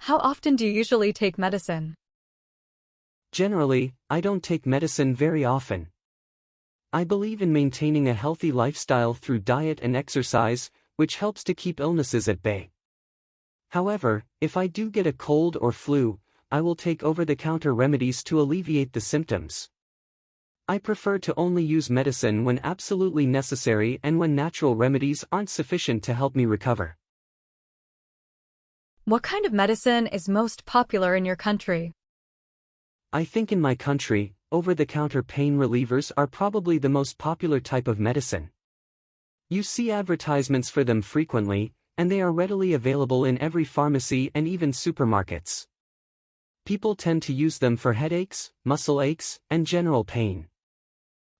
How often do you usually take medicine? Generally, I don't take medicine very often. I believe in maintaining a healthy lifestyle through diet and exercise, which helps to keep illnesses at bay. However, if I do get a cold or flu, I will take over-the-counter remedies to alleviate the symptoms. I prefer to only use medicine when absolutely necessary and when natural remedies aren't sufficient to help me recover. What kind of medicine is most popular in your country? I think in my country, over-the-counter pain relievers are probably the most popular type of medicine. You see advertisements for them frequently, and they are readily available in every pharmacy and even supermarkets. People tend to use them for headaches, muscle aches, and general pain.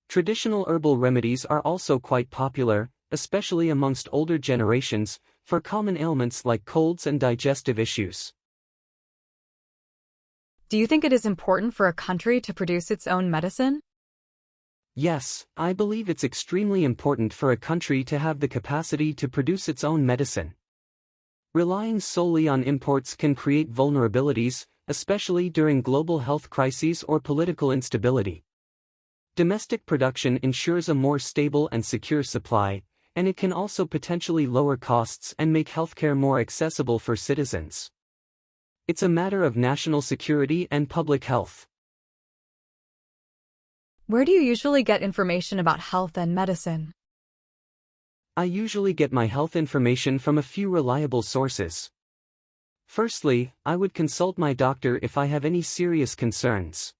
Traditional herbal remedies are also quite popular, especially amongst older generations, for common ailments like colds and digestive issues. Do you think it is important for a country to produce its own medicine? Yes, I believe it's extremely important for a country to have the capacity to produce its own medicine. Relying solely on imports can create vulnerabilities, especially during global health crises or political instability. Domestic production ensures a more stable and secure supply, and it can also potentially lower costs and make healthcare more accessible for citizens. It's a matter of national security and public health. Where do you usually get information about health and medicine? I usually get my health information from a few reliable sources. Firstly, I would consult my doctor if I have any serious concerns.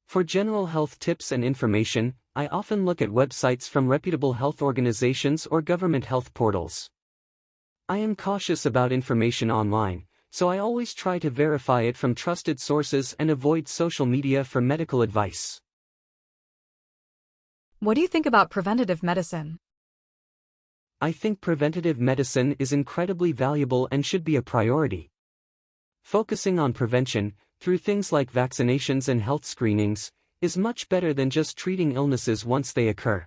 For general health tips and information, I often look at websites from reputable health organizations or government health portals. I am cautious about information online, so I always try to verify it from trusted sources and avoid social media for medical advice. What do you think about preventative medicine? I think preventative medicine is incredibly valuable and should be a priority. Focusing on prevention, through things like vaccinations and health screenings, is much better than just treating illnesses once they occur.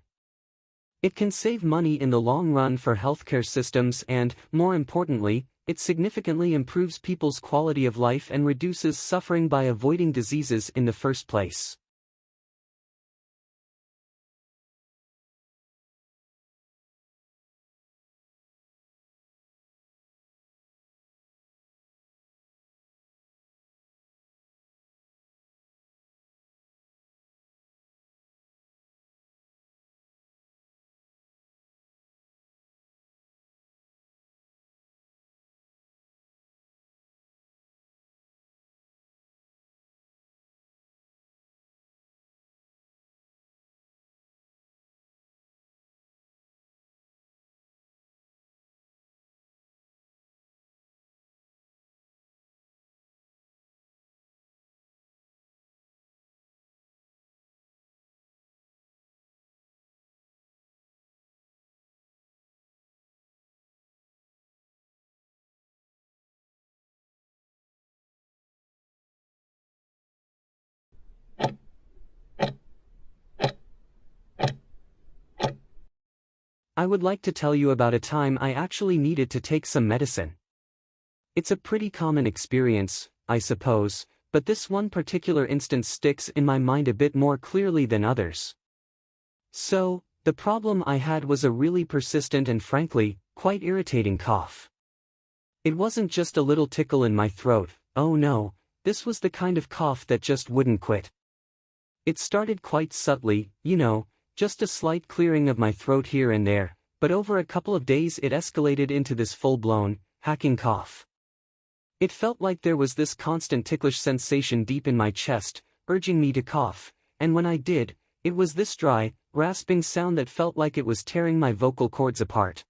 It can save money in the long run for healthcare systems and, more importantly, it significantly improves people's quality of life and reduces suffering by avoiding diseases in the first place. I would like to tell you about a time I actually needed to take some medicine. It's a pretty common experience, I suppose, but this one particular instance sticks in my mind a bit more clearly than others. So, the problem I had was a really persistent and frankly, quite irritating cough. It wasn't just a little tickle in my throat, oh no, this was the kind of cough that just wouldn't quit. It started quite subtly, just a slight clearing of my throat here and there, but over a couple of days it escalated into this full-blown, hacking cough. It felt like there was this constant ticklish sensation deep in my chest, urging me to cough, and when I did, it was this dry, rasping sound that felt like it was tearing my vocal cords apart.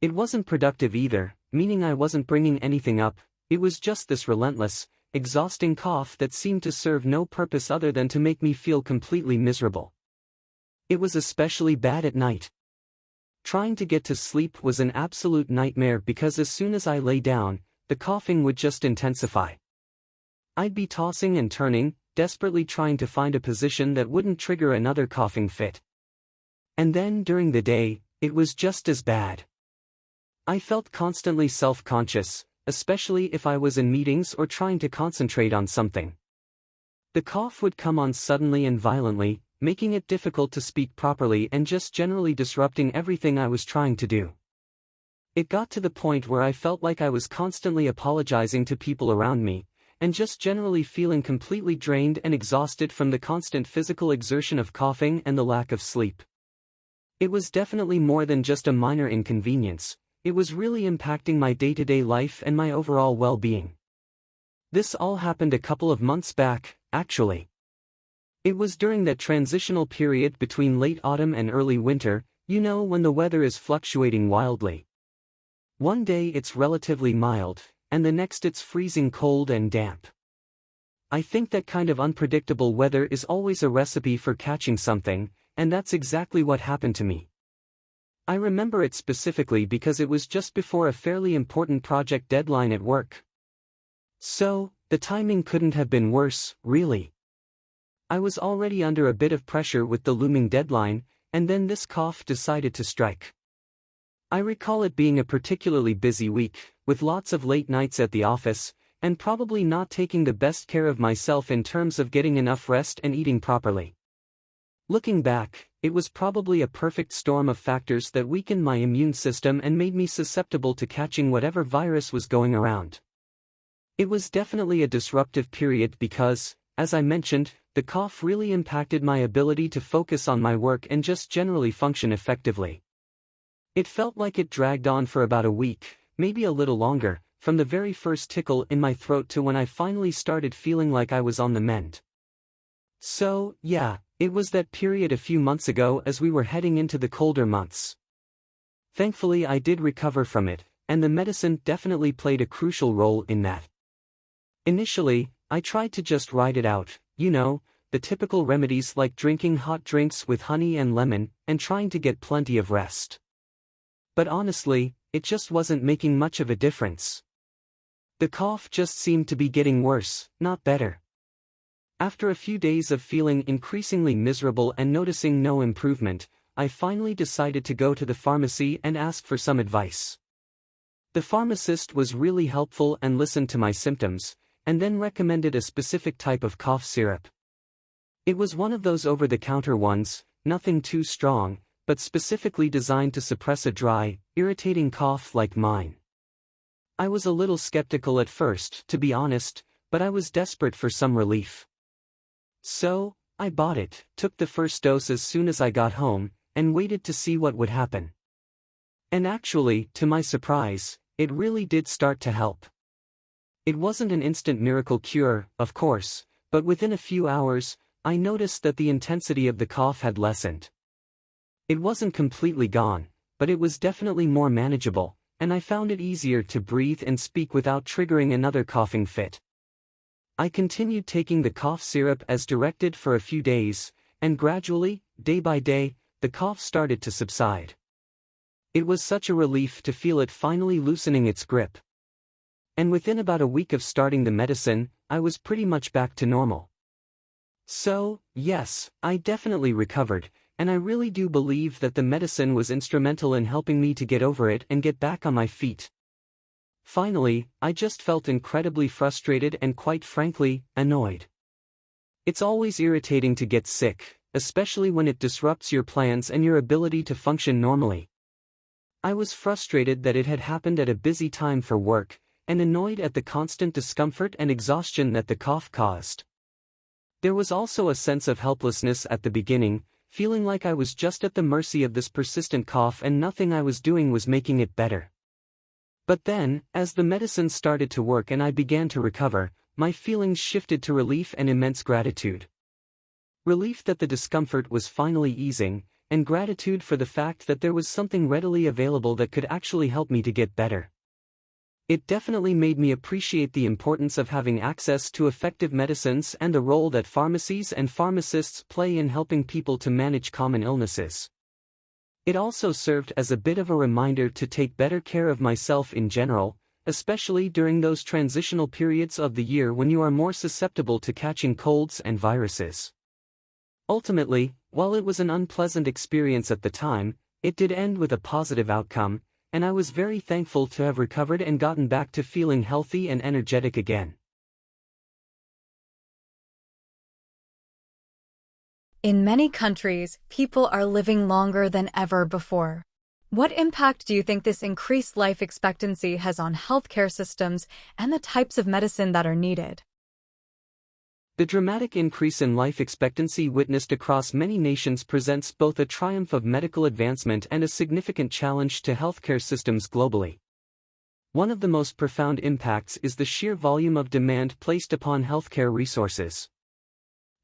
It wasn't productive either, meaning I wasn't bringing anything up, it was just this relentless, exhausting cough that seemed to serve no purpose other than to make me feel completely miserable. It was especially bad at night. Trying to get to sleep was an absolute nightmare because as soon as I lay down, the coughing would just intensify. I'd be tossing and turning, desperately trying to find a position that wouldn't trigger another coughing fit. And then during the day, it was just as bad. I felt constantly self-conscious, especially if I was in meetings or trying to concentrate on something. The cough would come on suddenly and violently, making it difficult to speak properly and just generally disrupting everything I was trying to do. It got to the point where I felt like I was constantly apologizing to people around me, and just generally feeling completely drained and exhausted from the constant physical exertion of coughing and the lack of sleep. It was definitely more than just a minor inconvenience, it was really impacting my day-to-day life and my overall well-being. This all happened a couple of months back, actually. It was during that transitional period between late autumn and early winter, you know, when the weather is fluctuating wildly. One day it's relatively mild, and the next it's freezing cold and damp. I think that kind of unpredictable weather is always a recipe for catching something, and that's exactly what happened to me. I remember it specifically because it was just before a fairly important project deadline at work. So, the timing couldn't have been worse, really. I was already under a bit of pressure with the looming deadline, and then this cough decided to strike. I recall it being a particularly busy week, with lots of late nights at the office, and probably not taking the best care of myself in terms of getting enough rest and eating properly. Looking back, it was probably a perfect storm of factors that weakened my immune system and made me susceptible to catching whatever virus was going around. It was definitely a disruptive period because, as I mentioned, the cough really impacted my ability to focus on my work and just generally function effectively. It felt like it dragged on for about a week, maybe a little longer, from the very first tickle in my throat to when I finally started feeling like I was on the mend. So, yeah, it was that period a few months ago as we were heading into the colder months. Thankfully I did recover from it, and the medicine definitely played a crucial role in that. Initially, I tried to just ride it out, you know, the typical remedies like drinking hot drinks with honey and lemon, and trying to get plenty of rest. But honestly, it just wasn't making much of a difference. The cough just seemed to be getting worse, not better. After a few days of feeling increasingly miserable and noticing no improvement, I finally decided to go to the pharmacy and ask for some advice. The pharmacist was really helpful and listened to my symptoms, and then recommended a specific type of cough syrup. It was one of those over-the-counter ones, nothing too strong, but specifically designed to suppress a dry, irritating cough like mine. I was a little skeptical at first, to be honest, but I was desperate for some relief. So, I bought it, took the first dose as soon as I got home, and waited to see what would happen. And actually, to my surprise, it really did start to help. It wasn't an instant miracle cure, of course, but within a few hours, I noticed that the intensity of the cough had lessened. It wasn't completely gone, but it was definitely more manageable, and I found it easier to breathe and speak without triggering another coughing fit. I continued taking the cough syrup as directed for a few days, and gradually, day by day, the cough started to subside. It was such a relief to feel it finally loosening its grip. And within about a week of starting the medicine, I was pretty much back to normal. So, yes, I definitely recovered, and I really do believe that the medicine was instrumental in helping me to get over it and get back on my feet. Finally, I just felt incredibly frustrated and quite frankly, annoyed. It's always irritating to get sick, especially when it disrupts your plans and your ability to function normally. I was frustrated that it had happened at a busy time for work, and annoyed at the constant discomfort and exhaustion that the cough caused. There was also a sense of helplessness at the beginning, feeling like I was just at the mercy of this persistent cough and nothing I was doing was making it better. But then, as the medicine started to work and I began to recover, my feelings shifted to relief and immense gratitude. Relief that the discomfort was finally easing, and gratitude for the fact that there was something readily available that could actually help me to get better. It definitely made me appreciate the importance of having access to effective medicines and the role that pharmacies and pharmacists play in helping people to manage common illnesses. It also served as a bit of a reminder to take better care of myself in general, especially during those transitional periods of the year when you are more susceptible to catching colds and viruses. Ultimately, while it was an unpleasant experience at the time, it did end with a positive outcome, and I was very thankful to have recovered and gotten back to feeling healthy and energetic again. In many countries, people are living longer than ever before. What impact do you think this increased life expectancy has on healthcare systems and the types of medicine that are needed? The dramatic increase in life expectancy witnessed across many nations presents both a triumph of medical advancement and a significant challenge to healthcare systems globally. One of the most profound impacts is the sheer volume of demand placed upon healthcare resources.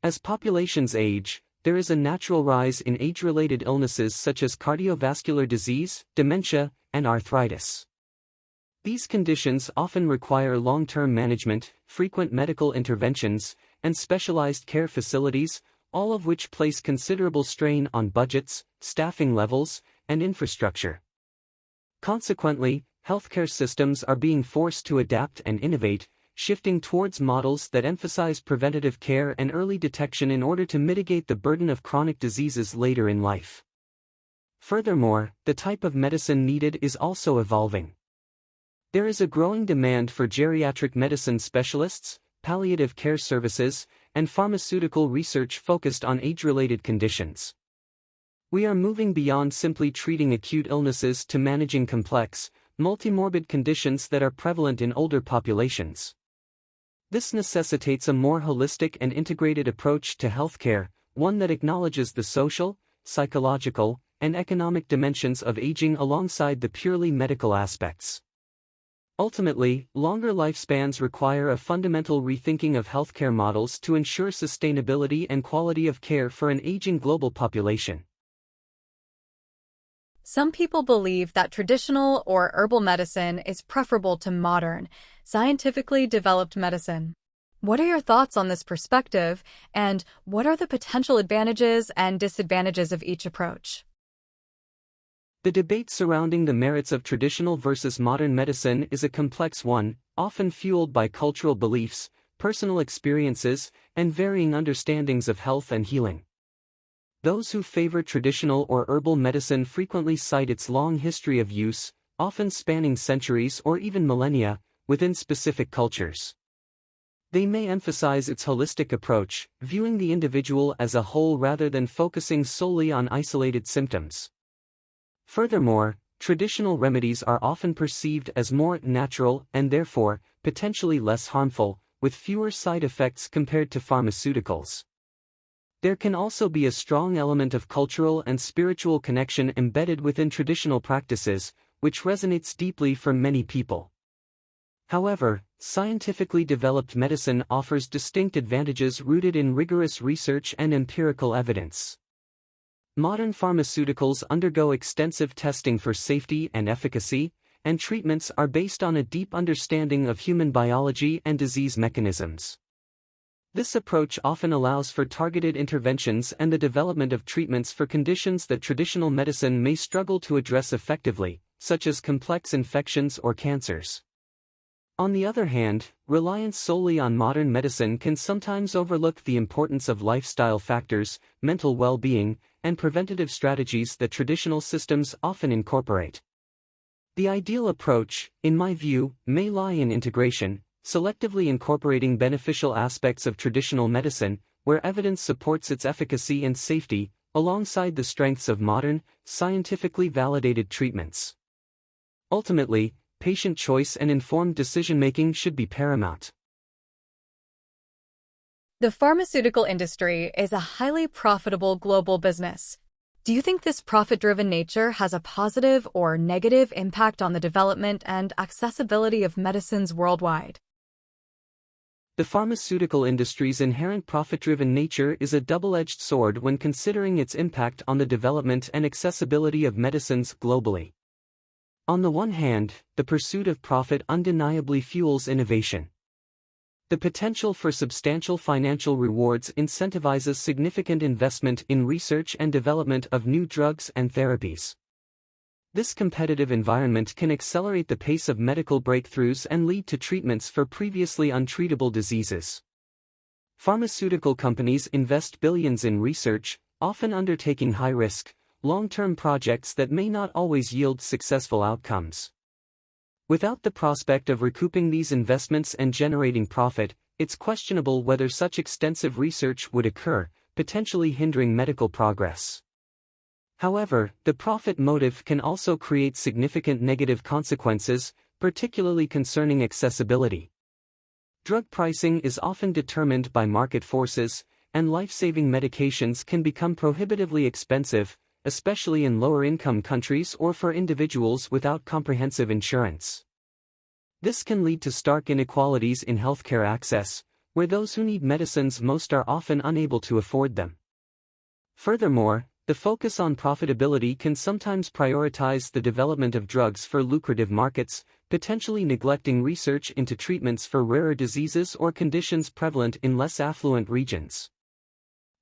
As populations age, there is a natural rise in age-related illnesses such as cardiovascular disease, dementia, and arthritis. These conditions often require long-term management, frequent medical interventions, and specialized care facilities, all of which place considerable strain on budgets, staffing levels, and infrastructure. Consequently, healthcare systems are being forced to adapt and innovate, shifting towards models that emphasize preventative care and early detection in order to mitigate the burden of chronic diseases later in life. Furthermore, the type of medicine needed is also evolving. There is a growing demand for geriatric medicine specialists, palliative care services, and pharmaceutical research focused on age-related conditions. We are moving beyond simply treating acute illnesses to managing complex, multimorbid conditions that are prevalent in older populations. This necessitates a more holistic and integrated approach to healthcare, one that acknowledges the social, psychological, and economic dimensions of aging alongside the purely medical aspects. Ultimately, longer lifespans require a fundamental rethinking of healthcare models to ensure sustainability and quality of care for an aging global population. Some people believe that traditional or herbal medicine is preferable to modern, scientifically developed medicine. What are your thoughts on this perspective, and what are the potential advantages and disadvantages of each approach? The debate surrounding the merits of traditional versus modern medicine is a complex one, often fueled by cultural beliefs, personal experiences, and varying understandings of health and healing. Those who favor traditional or herbal medicine frequently cite its long history of use, often spanning centuries or even millennia, within specific cultures. They may emphasize its holistic approach, viewing the individual as a whole rather than focusing solely on isolated symptoms. Furthermore, traditional remedies are often perceived as more natural and therefore, potentially less harmful, with fewer side effects compared to pharmaceuticals. There can also be a strong element of cultural and spiritual connection embedded within traditional practices, which resonates deeply for many people. However, scientifically developed medicine offers distinct advantages rooted in rigorous research and empirical evidence. Modern pharmaceuticals undergo extensive testing for safety and efficacy, and treatments are based on a deep understanding of human biology and disease mechanisms. This approach often allows for targeted interventions and the development of treatments for conditions that traditional medicine may struggle to address effectively, such as complex infections or cancers. On the other hand, reliance solely on modern medicine can sometimes overlook the importance of lifestyle factors, mental well-being, and preventative strategies that traditional systems often incorporate. The ideal approach, in my view, may lie in integration, selectively incorporating beneficial aspects of traditional medicine, where evidence supports its efficacy and safety, alongside the strengths of modern, scientifically validated treatments. Ultimately, patient choice and informed decision-making should be paramount. The pharmaceutical industry is a highly profitable global business. Do you think this profit-driven nature has a positive or negative impact on the development and accessibility of medicines worldwide? The pharmaceutical industry's inherent profit-driven nature is a double-edged sword when considering its impact on the development and accessibility of medicines globally. On the one hand, the pursuit of profit undeniably fuels innovation. The potential for substantial financial rewards incentivizes significant investment in research and development of new drugs and therapies. This competitive environment can accelerate the pace of medical breakthroughs and lead to treatments for previously untreatable diseases. Pharmaceutical companies invest billions in research, often undertaking high-risk, long-term projects that may not always yield successful outcomes. Without the prospect of recouping these investments and generating profit, it's questionable whether such extensive research would occur, potentially hindering medical progress. However, the profit motive can also create significant negative consequences, particularly concerning accessibility. Drug pricing is often determined by market forces, and life-saving medications can become prohibitively expensive, especially in lower-income countries or for individuals without comprehensive insurance. This can lead to stark inequalities in healthcare access, where those who need medicines most are often unable to afford them. Furthermore, the focus on profitability can sometimes prioritize the development of drugs for lucrative markets, potentially neglecting research into treatments for rarer diseases or conditions prevalent in less affluent regions.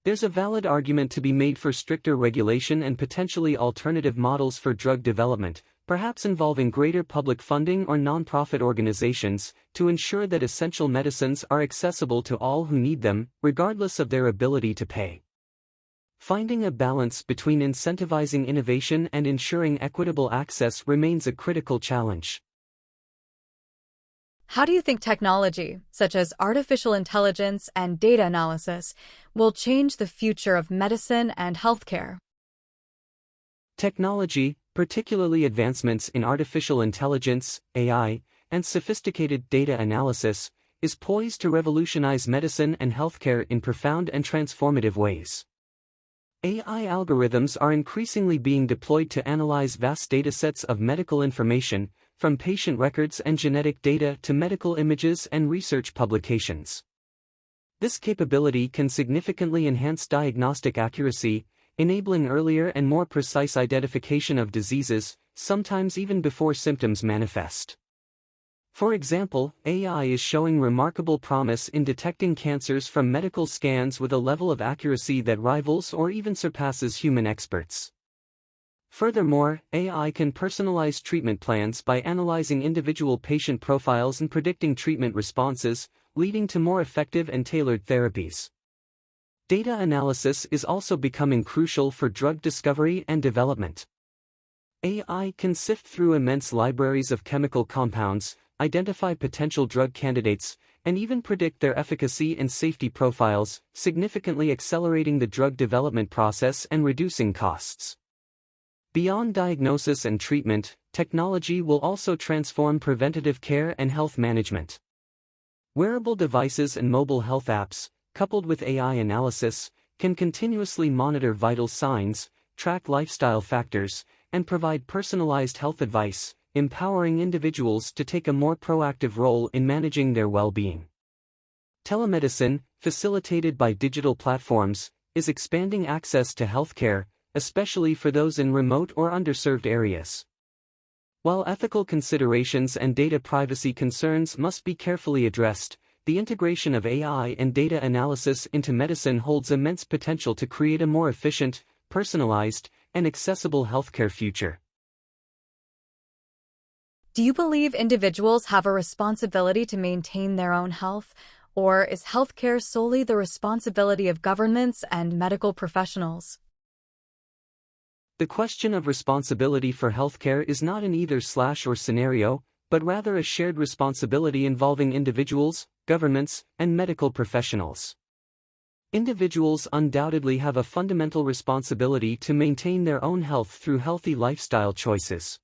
There's a valid argument to be made for stricter regulation and potentially alternative models for drug development, perhaps involving greater public funding or nonprofit organizations, to ensure that essential medicines are accessible to all who need them, regardless of their ability to pay. Finding a balance between incentivizing innovation and ensuring equitable access remains a critical challenge. How do you think technology, such as artificial intelligence and data analysis, will change the future of medicine and healthcare? Technology, particularly advancements in artificial intelligence, AI, and sophisticated data analysis, is poised to revolutionize medicine and healthcare in profound and transformative ways. AI algorithms are increasingly being deployed to analyze vast datasets of medical information, from patient records and genetic data to medical images and research publications. This capability can significantly enhance diagnostic accuracy, enabling earlier and more precise identification of diseases, sometimes even before symptoms manifest. For example, AI is showing remarkable promise in detecting cancers from medical scans with a level of accuracy that rivals or even surpasses human experts. Furthermore, AI can personalize treatment plans by analyzing individual patient profiles and predicting treatment responses, leading to more effective and tailored therapies. Data analysis is also becoming crucial for drug discovery and development. AI can sift through immense libraries of chemical compounds, identify potential drug candidates, and even predict their efficacy and safety profiles, significantly accelerating the drug development process and reducing costs. Beyond diagnosis and treatment, technology will also transform preventative care and health management. Wearable devices and mobile health apps, coupled with AI analysis, can continuously monitor vital signs, track lifestyle factors, and provide personalized health advice, empowering individuals to take a more proactive role in managing their well-being. Telemedicine, facilitated by digital platforms, is expanding access to healthcare, especially for those in remote or underserved areas. While ethical considerations and data privacy concerns must be carefully addressed, the integration of AI and data analysis into medicine holds immense potential to create a more efficient, personalized, and accessible healthcare future. Do you believe individuals have a responsibility to maintain their own health, or is healthcare solely the responsibility of governments and medical professionals? The question of responsibility for healthcare is not an either/or scenario, but rather a shared responsibility involving individuals, governments, and medical professionals. Individuals undoubtedly have a fundamental responsibility to maintain their own health through healthy lifestyle choices.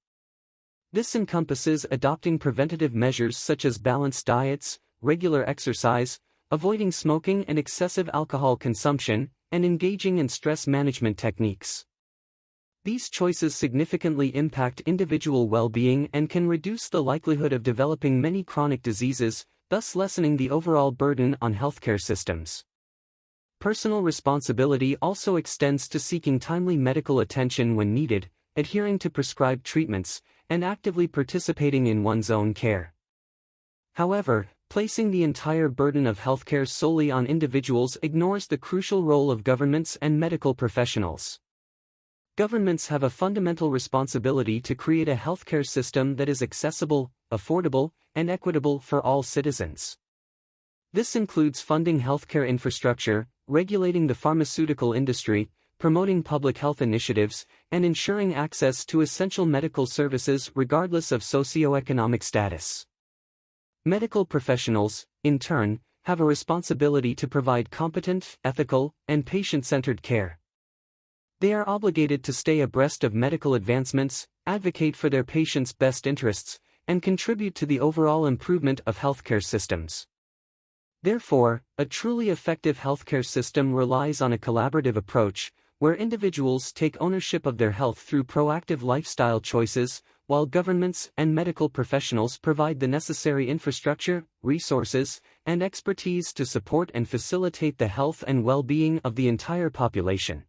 This encompasses adopting preventative measures such as balanced diets, regular exercise, avoiding smoking and excessive alcohol consumption, and engaging in stress management techniques. These choices significantly impact individual well-being and can reduce the likelihood of developing many chronic diseases, thus lessening the overall burden on healthcare systems. Personal responsibility also extends to seeking timely medical attention when needed, adhering to prescribed treatments, and actively participating in one's own care. However, placing the entire burden of healthcare solely on individuals ignores the crucial role of governments and medical professionals. Governments have a fundamental responsibility to create a healthcare system that is accessible, affordable, and equitable for all citizens. This includes funding healthcare infrastructure, regulating the pharmaceutical industry, promoting public health initiatives, and ensuring access to essential medical services regardless of socioeconomic status. Medical professionals, in turn, have a responsibility to provide competent, ethical, and patient-centered care. They are obligated to stay abreast of medical advancements, advocate for their patients' best interests, and contribute to the overall improvement of healthcare systems. Therefore, a truly effective healthcare system relies on a collaborative approach, where individuals take ownership of their health through proactive lifestyle choices, while governments and medical professionals provide the necessary infrastructure, resources, and expertise to support and facilitate the health and well-being of the entire population.